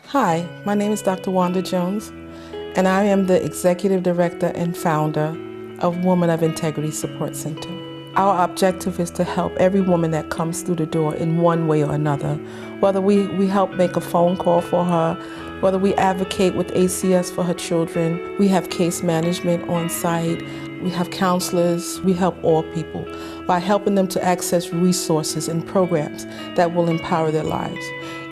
Hi, my name is Dr. Wanda Jones, and I am the Executive Director and Founder of Women of Integrity Support Center. Our objective is to help every woman that comes through the door in one way or another, whether we help make a phone call for her, whether we advocate with ACS for her children, we have case management on site, we have counselors, we help all people by helping them to access resources and programs that will empower their lives.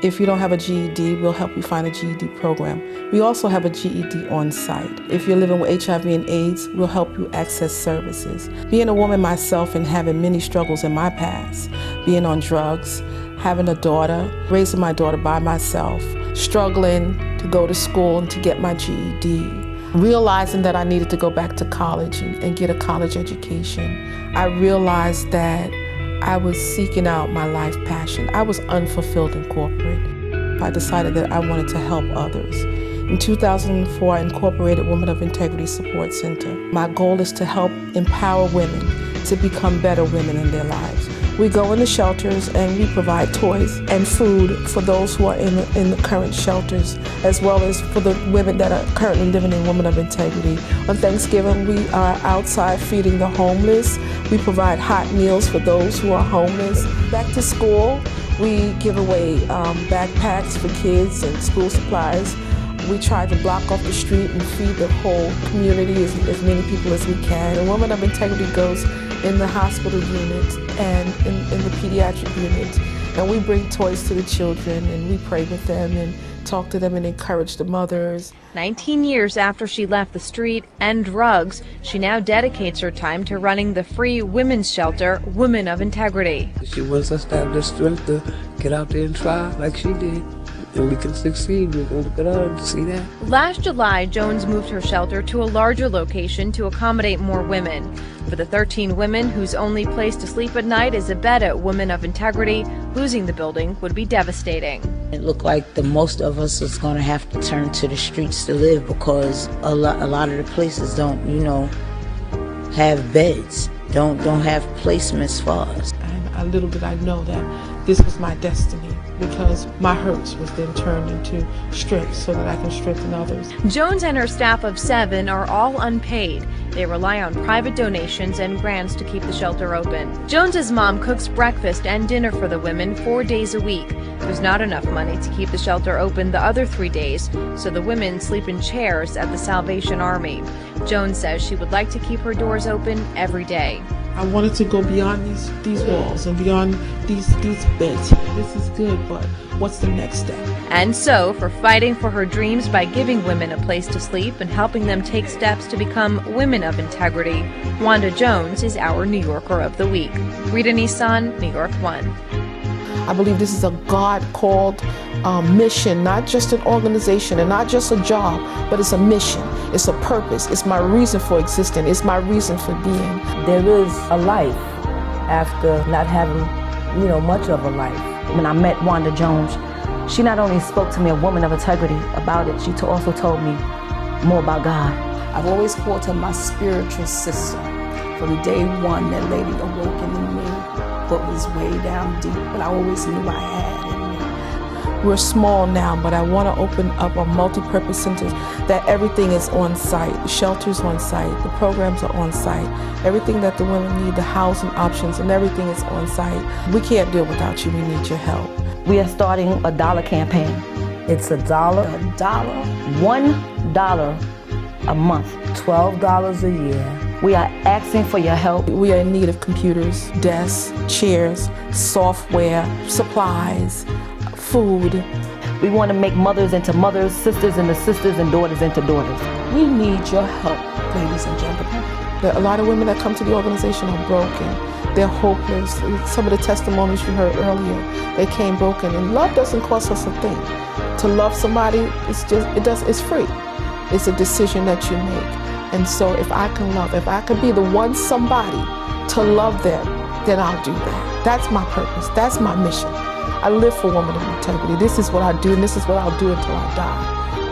If you don't have a GED, we'll help you find a GED program. We also have a GED on site. If you're living with HIV and AIDS, we'll help you access services. Being a woman myself and having many struggles in my past, being on drugs, having a daughter, raising my daughter by myself, struggling to go to school and to get my GED, realizing that I needed to go back to college and get a college education. I realized that I was seeking out my life passion. I was unfulfilled in corporate. I decided that I wanted to help others. In 2004, I incorporated Women of Integrity Support Center. My goal is to help empower women to become better women in their lives. We go into shelters and we provide toys and food for those who are in the current shelters, as well as for the women that are currently living in Women of Integrity. On Thanksgiving, we are outside feeding the homeless. We provide hot meals for those who are homeless. Back to school, we give away backpacks for kids and school supplies. We try to block off the street and feed the whole community, as many people as we can. And Women of Integrity goes in the hospital unit and in the pediatric unit. And we bring toys to the children and we pray with them and talk to them and encourage the mothers. 19 years after she left the street and drugs, she now dedicates her time to running the free women's shelter, Women of Integrity. She wants us to have the strength to get out there and try like she did. And we can succeed. We're going to look at her and see that. Last July, Jones moved her shelter to a larger location to accommodate more women. For the 13 women whose only place to sleep at night is a bed at Women of Integrity, losing the building would be devastating. It looked like the most of us is going to have to turn to the streets to live because a lot of the places don't, have beds, don't have placements for us. And little did I know that this was my destiny, because my hurts was then turned into strength so that I can strengthen others. Jones and her staff of 7 are all unpaid. They rely on private donations and grants to keep the shelter open. Jones's mom cooks breakfast and dinner for the women 4 days a week. There's not enough money to keep the shelter open the other 3 days, so the women sleep in chairs at the Salvation Army. Jones says she would like to keep her doors open every day. I wanted to go beyond these walls and beyond these beds. This is good, but what's the next step? And so, for fighting for her dreams by giving women a place to sleep and helping them take steps to become women of integrity, Wanda Jones is our New Yorker of the Week. Rita Nissan, New York 1. I believe this is a God-called mission, not just an organization and not just a job, but it's a mission, it's a purpose, it's my reason for existing, it's my reason for being. There is a life after not having, much of a life. When I met Wanda Jones, she not only spoke to me, a woman of integrity, about it, she also told me more about God. I've always called her my spiritual sister. From day one, that lady awoken in me what was way down deep, but I always knew I had in me. We're small now, but I want to open up a multi-purpose center that everything is on site. The shelter's on site, the programs are on site. Everything that the women need, the housing options, and everything is on site. We can't do it without you, we need your help. We are starting a dollar campaign. It's $1, $1 a month, $12 a year. We are asking for your help. We are in need of computers, desks, chairs, software, supplies, food. We want to make mothers into mothers, sisters into sisters, and daughters into daughters. We need your help, ladies and gentlemen. A lot of women that come to the organization are broken. They're hopeless. Some of the testimonies you heard earlier, they came broken. And love doesn't cost us a thing. To love somebody, it's free. It's a decision that you make. And so if I can be the one somebody to love them, then I'll do that. That's my purpose. That's my mission. I live for Women of Integrity. This is what I do, and this is what I'll do until I die.